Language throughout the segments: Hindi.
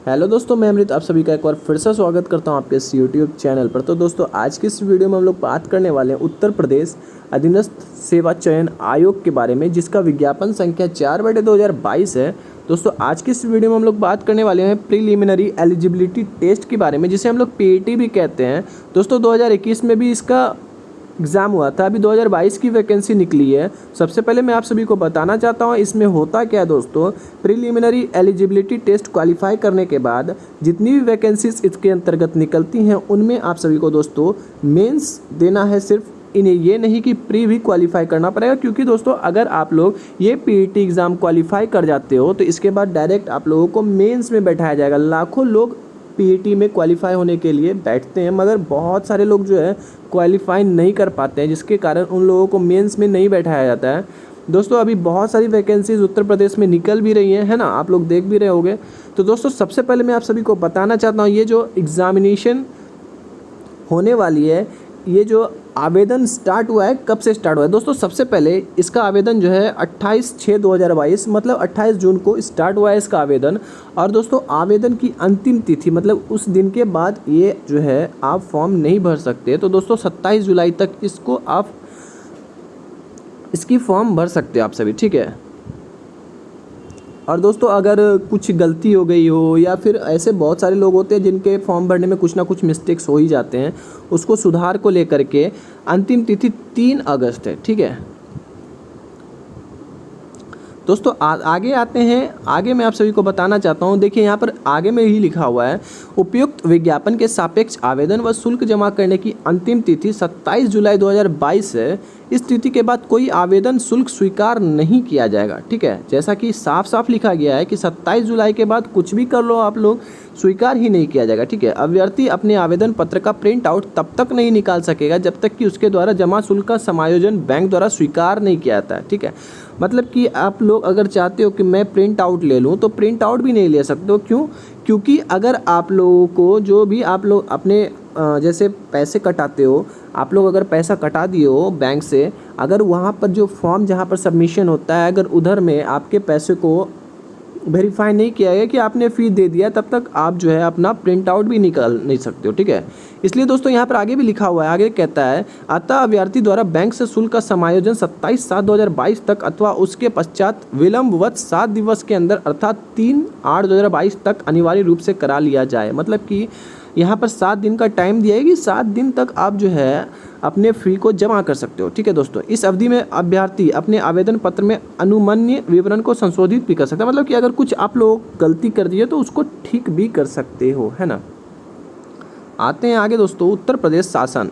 हेलो दोस्तों, मैं अमृत आप सभी का एक बार फिर से स्वागत करता हूं आपके इस यूट्यूब चैनल पर। तो दोस्तों, आज की इस वीडियो में हम लोग बात करने वाले हैं उत्तर प्रदेश अधीनस्थ सेवा चयन आयोग के बारे में, जिसका विज्ञापन संख्या 4/2022 है। दोस्तों, आज की इस वीडियो में हम लोग बात करने वाले हैं प्रीलिमिनरी एलिजिबिलिटी टेस्ट के बारे में, जिसे हम लोग पीईटी भी कहते हैं। दोस्तों, 2021 में भी इसका एग्ज़ाम हुआ था, अभी 2022 की वैकेंसी निकली है। सबसे पहले मैं आप सभी को बताना चाहता हूँ इसमें होता क्या है। दोस्तों, प्रीलिमिनरी एलिजिबिलिटी टेस्ट क्वालिफाई करने के बाद जितनी भी वैकेंसीज इसके अंतर्गत निकलती हैं, उनमें आप सभी को दोस्तों मेंस देना है। सिर्फ इन्हें ये नहीं कि प्री भी क्वालिफाई करना पड़ेगा, क्योंकि दोस्तों अगर आप लोग ये पीईटी एग्ज़ाम क्वालिफाई कर जाते हो तो इसके बाद डायरेक्ट आप लोगों को मेंस में बैठाया जाएगा। लाखों लोग पीईटी में क्वालिफाई होने के लिए बैठते हैं, मगर बहुत सारे लोग जो है क्वालिफाई नहीं कर पाते हैं, जिसके कारण उन लोगों को मेंस में नहीं बैठाया जाता है। दोस्तों, अभी बहुत सारी वैकेंसीज उत्तर प्रदेश में निकल भी रही हैं, है ना, आप लोग देख भी रहे होंगे। तो दोस्तों, सबसे पहले मैं आप सभी को बताना चाहता हूँ ये जो एग्ज़ामिनेशन होने वाली है, ये जो आवेदन स्टार्ट हुआ है, कब से स्टार्ट हुआ है। दोस्तों, सबसे पहले इसका आवेदन जो है 28/6/2022 मतलब 28 जून को स्टार्ट हुआ है इसका आवेदन। और दोस्तों, आवेदन की अंतिम तिथि मतलब उस दिन के बाद ये जो है आप फॉर्म नहीं भर सकते। तो दोस्तों, 27 जुलाई तक इसकी फॉर्म भर सकते हो आप सभी, ठीक है। और दोस्तों, अगर कुछ गलती हो गई हो या फिर ऐसे बहुत सारे लोग होते हैं जिनके फॉर्म भरने में कुछ ना कुछ मिस्टेक्स हो ही जाते हैं, उसको सुधार को लेकर के अंतिम तिथि 3 अगस्त है, ठीक है। दोस्तों, आगे आते हैं। आगे मैं आप सभी को बताना चाहता हूं, देखिए यहाँ पर आगे में ही लिखा हुआ है, उपयुक्त विज्ञापन के सापेक्ष आवेदन व शुल्क जमा करने की अंतिम तिथि 27 जुलाई 2022 है। इस तिथि के बाद कोई आवेदन शुल्क स्वीकार नहीं किया जाएगा, ठीक है। जैसा कि साफ साफ लिखा गया है कि 27 जुलाई के बाद कुछ भी कर लो आप लोग, स्वीकार ही नहीं किया जाएगा, ठीक है। अभ्यर्थी अपने आवेदन पत्र का प्रिंट आउट तब तक नहीं निकाल सकेगा जब तक कि उसके द्वारा जमा शुल्क का समायोजन बैंक द्वारा स्वीकार नहीं किया जाता है, ठीक है। मतलब कि आप लोग अगर चाहते हो कि मैं प्रिंट आउट ले लूँ तो प्रिंट आउट भी नहीं ले सकते हो। क्यों? क्योंकि अगर आप लोगों को जो भी आप लोग अपने जैसे पैसे कटाते हो, आप लोग अगर पैसा कटा दिए हो बैंक से, अगर वहाँ पर जो फॉर्म जहाँ पर सबमिशन होता है, अगर उधर में आपके पैसे को वेरीफाई नहीं किया गया कि आपने फ़ी दे दिया, तब तक आप जो है अपना प्रिंट आउट भी निकाल नहीं सकते हो, ठीक है। इसलिए दोस्तों, यहाँ पर आगे भी लिखा हुआ है, आगे कहता है, अतः अभ्यर्थी द्वारा बैंक से शुल्क का समायोजन 27/7/2022 तक अथवा उसके पश्चात विलंबवत 7 दिवस के अंदर अर्थात 3/8/2022 तक अनिवार्य रूप से करा लिया जाए। मतलब कि यहाँ पर 7 दिन का टाइम दिया है कि 7 दिन तक आप जो है अपने फ़ी को जमा कर सकते हो, ठीक है दोस्तों। इस अवधि में अभ्यर्थी अपने आवेदन पत्र में अनुमान्य विवरण को संशोधित भी कर सकता है। मतलब कि अगर कुछ आप लोग गलती कर दिए तो उसको ठीक भी कर सकते हो, है ना। आते हैं आगे दोस्तों, उत्तर प्रदेश शासन,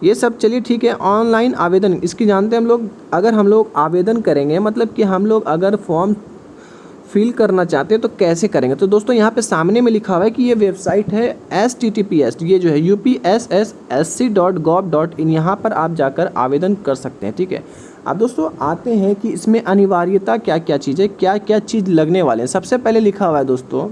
ये सब चलिए ठीक है। ऑनलाइन आवेदन इसकी जानते हैं हम लोग। अगर हम लोग आवेदन करेंगे, मतलब कि हम लोग अगर फॉर्म फिल करना चाहते हैं तो कैसे करेंगे। तो दोस्तों, यहाँ पे सामने में लिखा हुआ है कि ये वेबसाइट है https, ये जो है upssc.gov.in, यहाँ पर आप जाकर आवेदन कर सकते हैं, ठीक है। अब दोस्तों, आते हैं कि इसमें अनिवार्यता क्या क्या चीज़ है, क्या क्या चीज़ लगने वाले हैं। सबसे पहले लिखा हुआ है दोस्तों,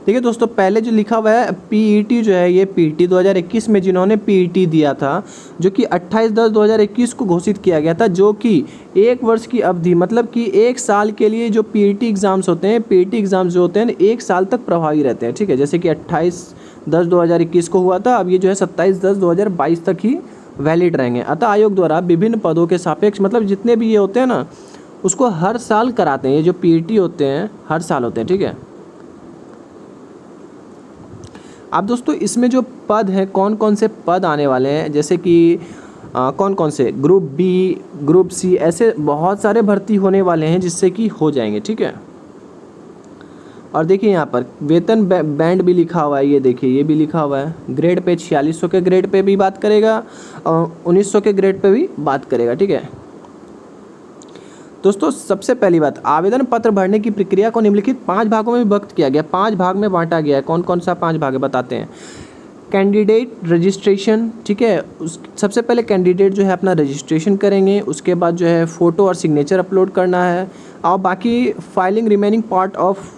देखिए दोस्तों, पहले जो लिखा हुआ है पीईटी जो है, ये पीईटी 2021 में जिन्होंने पीईटी दिया था, जो कि 28/10/2021 को घोषित किया गया था, जो कि 1 वर्ष की अवधि मतलब कि 1 साल के लिए जो पीईटी एग्ज़ाम्स होते हैं, पीईटी एग्ज़ाम्स जो होते हैं 1 साल तक प्रभावी रहते हैं, ठीक है। जैसे कि 28/10/2021 को हुआ था, अब ये जो है 27/10/2022 तक ही वैलिड रहेंगे। अतः आयोग द्वारा विभिन्न पदों के सापेक्ष, मतलब जितने भी ये होते हैं ना, उसको हर साल कराते हैं। ये जो पीईटी होते हैं हर साल होते हैं, ठीक है। अब दोस्तों, इसमें जो पद हैं, कौन कौन से पद आने वाले हैं, जैसे कि कौन कौन से, ग्रुप बी, ग्रुप सी, ऐसे बहुत सारे भर्ती होने वाले हैं जिससे कि हो जाएंगे, ठीक है। और देखिए यहाँ पर वेतन बैंड भी लिखा हुआ है, ये देखिए ये भी लिखा हुआ है। ग्रेड पे 4600 के ग्रेड पे भी बात करेगा और 1900 के ग्रेड पे भी बात करेगा, ठीक है। दोस्तों, सबसे पहली बात, आवेदन पत्र भरने की प्रक्रिया को निम्नलिखित 5 भागों में विभक्त किया गया, 5 भाग में बांटा गया है। कौन कौन सा 5 भाग है बताते हैं। कैंडिडेट रजिस्ट्रेशन, ठीक है। सबसे पहले कैंडिडेट जो है अपना रजिस्ट्रेशन करेंगे, उसके बाद जो है फ़ोटो और सिग्नेचर अपलोड करना है, और बाकी filing remaining part of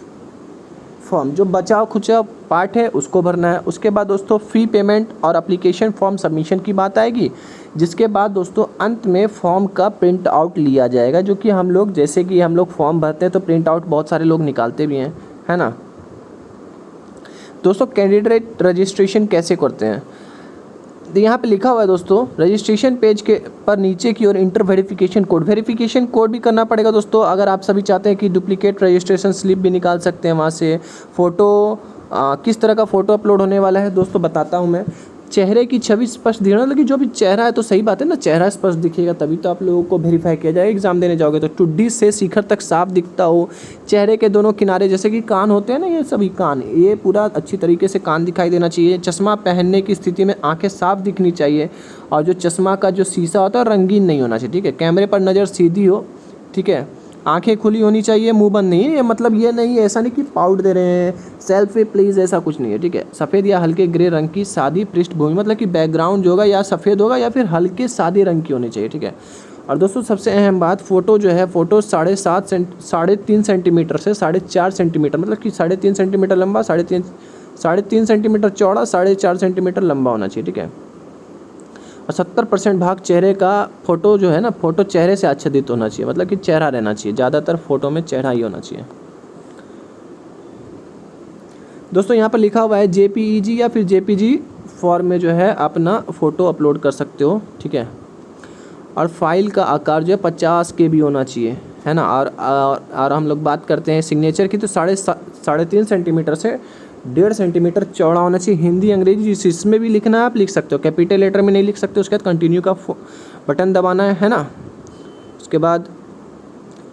form, जो बचा खुचा पार्ट है उसको भरना है। उसके बाद दोस्तों फ़ी पेमेंट और एप्लीकेशन फॉर्म सबमिशन की बात आएगी, जिसके बाद दोस्तों अंत में फॉर्म का प्रिंट आउट लिया जाएगा, जो कि हम लोग जैसे कि हम लोग फॉर्म भरते हैं तो प्रिंट आउट बहुत सारे लोग निकालते भी हैं, है ना। दोस्तों कैंडिडेट रजिस्ट्रेशन कैसे करते हैं, यहाँ पे लिखा हुआ है दोस्तों रजिस्ट्रेशन पेज के पर नीचे की ओर इंटर वेरिफिकेशन कोड भी करना पड़ेगा दोस्तों। अगर आप सभी चाहते हैं कि डुप्लीकेट रजिस्ट्रेशन स्लिप भी निकाल सकते हैं वहाँ से। फ़ोटो किस तरह का फ़ोटो अपलोड होने वाला है दोस्तों बताता हूँ मैं। चेहरे की छवि स्पष्ट दिखना, लेकिन जो भी चेहरा है तो सही बात है ना, चेहरा स्पष्ट दिखेगा तभी तो आप लोगों को वेरीफाई किया जाएगा एग्जाम देने जाओगे तो। टुड्डी से शिखर तक साफ दिखता हो, चेहरे के दोनों किनारे जैसे कि कान होते हैं ना, ये सभी कान, ये पूरा अच्छी तरीके से कान दिखाई देना चाहिए। चश्मा पहनने की स्थिति में आंखें साफ दिखनी चाहिए, और जो चश्मा का जो शीशा होता है रंगीन नहीं होना चाहिए, ठीक है। कैमरे पर नज़र सीधी हो, ठीक है। आंखें खुली होनी चाहिए, मुंह बंद नहीं है। ये मतलब ये नहीं, ऐसा नहीं कि पाउट दे रहे हैं सेल्फी प्लीज़, ऐसा कुछ नहीं है, ठीक है। सफ़ेद या हल्के ग्रे रंग की सादी पृष्ठभूमि, मतलब कि बैकग्राउंड जो होगा या सफ़ेद होगा या फिर हल्के सादे रंग की होनी चाहिए, ठीक है। और दोस्तों सबसे अहम बात, फ़ोटो जो है फ़ोटो 3.5 सेंटीमीटर से 4.5 सेंटीमीटर, मतलब कि 3.5 सेंटीमीटर लंबा, 3.5 सेंटीमीटर चौड़ा, 4.5 सेंटीमीटर लंबा होना चाहिए, ठीक है। और 70% भाग चेहरे का फ़ोटो जो है ना, फ़ोटो चेहरे से आच्छादित होना चाहिए, मतलब कि चेहरा रहना चाहिए, ज़्यादातर फ़ोटो में चेहरा ही होना चाहिए। दोस्तों यहाँ पर लिखा हुआ है JPEG या फिर JPG फॉर्म में जो है अपना फ़ोटो अपलोड कर सकते हो, ठीक है। और फाइल का आकार जो है 50 KB होना चाहिए, है ना। और हम लोग बात करते हैं सिग्नेचर की, तो 3.5 सेंटीमीटर से 1.5 सेंटीमीटर चौड़ा होना चाहिए। हिंदी अंग्रेजी जिसमें भी लिखना है आप लिख सकते हो, कैपिटल लेटर में नहीं लिख सकते। उसके बाद कंटिन्यू का बटन दबाना है ना। उसके बाद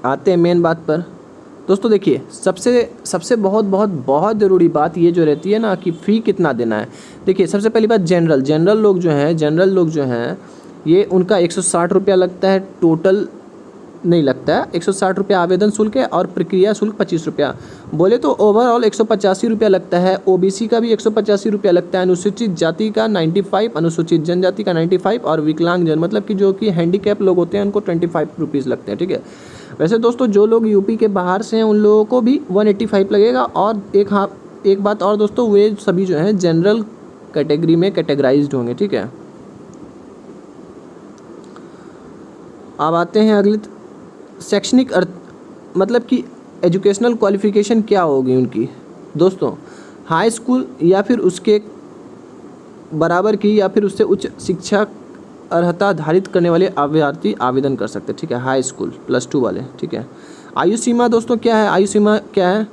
आते हैं मेन बात पर। दोस्तों देखिए सबसे बहुत ज़रूरी बात ये जो रहती है ना कि फ़ी कितना देना है। देखिए सबसे पहली बात, जनरल लोग जो हैं ये उनका 160 रुपया लगता है, टोटल नहीं लगता है। 160 रुपया आवेदन शुल्क है और प्रक्रिया शुल्क 25 रुपया, बोले तो ओवरऑल 185 रुपया लगता है। OBC का भी 185 रुपया लगता है, अनुसूचित जाति का 95, अनुसूचित जनजाति का 95, और विकलांग जन मतलब कि जो कि हैंडीकैप लोग होते हैं उनको 25 रुपीज़ लगते हैं, ठीक है। वैसे दोस्तों जो लोग यूपी के बाहर से हैं उन लोगों को भी 185 लगेगा। और एक बात और दोस्तों, वे सभी जो हैं जनरल कैटेगरी में कैटेगराइज्ड होंगे, ठीक है। अब आते हैं अगले शैक्षणिक मतलब कि एजुकेशनल क्वालिफ़िकेशन क्या होगी उनकी। दोस्तों हाई स्कूल या फिर उसके बराबर की या फिर उससे उच्च शिक्षा अर्हता धारित करने वाले अभ्यर्थी आवेदन कर सकते हैं, ठीक है। हाई स्कूल +2 वाले, ठीक है। आयु सीमा दोस्तों क्या है, आयु सीमा क्या है,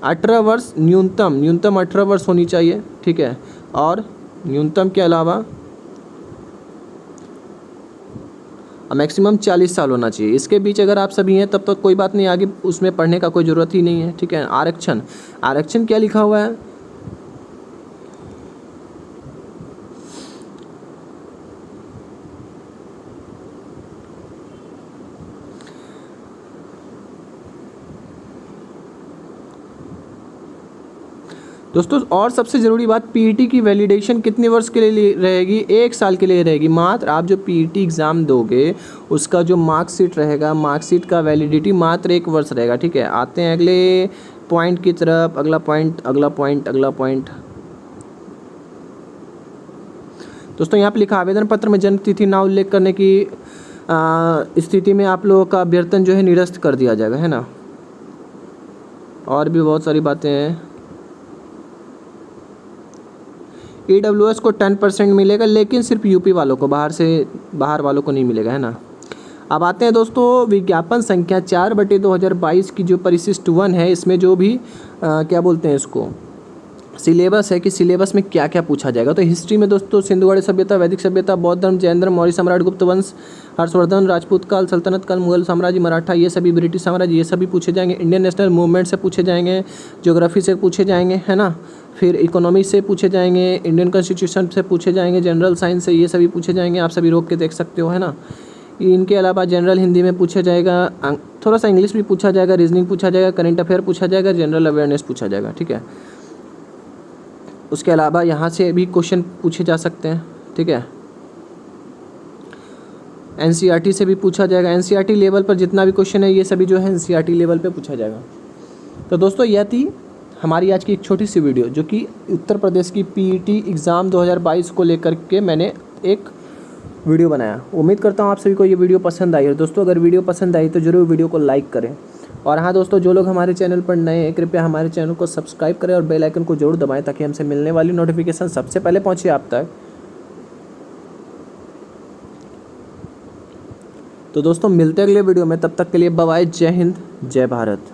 18 वर्ष न्यूनतम 18 वर्ष होनी चाहिए, ठीक है। और न्यूनतम के अलावा मैक्सिमम 40 साल होना चाहिए। इसके बीच अगर आप सभी हैं तब तो कोई बात नहीं, आगे उसमें पढ़ने का कोई ज़रूरत ही नहीं है, ठीक है। आरक्षण क्या लिखा हुआ है, दोस्तों और सबसे ज़रूरी बात, पीईटी की वैलिडेशन कितने वर्ष के लिए रहेगी, 1 साल के लिए रहेगी मात्र। आप जो पीईटी एग्ज़ाम दोगे उसका जो मार्कशीट रहेगा, मार्कशीट का वैलिडिटी मात्र 1 वर्ष रहेगा, ठीक है। आते हैं अगले पॉइंट की तरफ, अगला पॉइंट। दोस्तों यहाँ पे लिखा, आवेदन पत्र में जन्म तिथि ना उल्लेख करने की स्थिति में आप लोगों का अभ्यर्थन जो है निरस्त कर दिया जाएगा, है ना। और भी बहुत सारी बातें हैं। EWS को 10% मिलेगा, लेकिन सिर्फ यूपी वालों को, बाहर वालों को नहीं मिलेगा, है ना। अब आते हैं दोस्तों विज्ञापन संख्या 4/2022 की जो परिशिष्ट 1 है, इसमें जो भी क्या बोलते हैं इसको, सिलेबस है कि सिलेबस में क्या क्या पूछा जाएगा। तो हिस्ट्री में दोस्तों सिंधुगाड़ी सभ्यता, वैदिक सभ्यता, बौद्ध धर्म, जैन धर्म, मौर्य सम्राट, गुप्त वंश, हर्षवर्धन, राजपूत काल, सल्तनत काल, मुगल साम्राज्य, मराठा, ये सभी, ब्रिटिश साम्राज्य, ये सभी पूछे जाएंगे। इंडियन नेशनल मूवमेंट से पूछे जाएंगे, ज्योग्राफी से पूछे जाएंगे, है ना। फिर इकोनॉमी से पूछे जाएंगे, इंडियन कॉन्स्टिट्यूशन से पूछे जाएंगे, जनरल साइंस से, ये सभी पूछे जाएंगे। आप सभी रोक के देख सकते हो, है ना। इनके अलावा जनरल हिंदी में पूछा जाएगा, थोड़ा सा इंग्लिश भी पूछा जाएगा, रीजनिंग पूछा जाएगा, करंट अफेयर पूछा जाएगा, जनरल अवेयरनेस पूछा जाएगा, ठीक है। उसके अलावा यहाँ से भी क्वेश्चन पूछे जा सकते हैं, ठीक है। NCERT से भी पूछा जाएगा। NCERT लेवल पर जितना भी क्वेश्चन है ये सभी जो है NCERT लेवल पे पूछा जाएगा। तो दोस्तों यह थी हमारी आज की एक छोटी सी वीडियो जो कि उत्तर प्रदेश की पीईटी एग्ज़ाम 2022 को लेकर के मैंने एक वीडियो बनाया। उम्मीद करता हूँ आप सभी को ये वीडियो पसंद आई। और दोस्तों अगर वीडियो पसंद आई तो ज़रूर वीडियो को लाइक करें। और हाँ दोस्तों, जो लोग हमारे चैनल पर नए हैं कृपया हमारे चैनल को सब्सक्राइब करें और बेल आइकन को जरूर दबाएं ताकि हमसे मिलने वाली नोटिफिकेशन सबसे पहले पहुँचे आप तक। तो दोस्तों मिलते हैं अगले वीडियो में, तब तक के लिए बाय बाय। जय हिंद, जय भारत।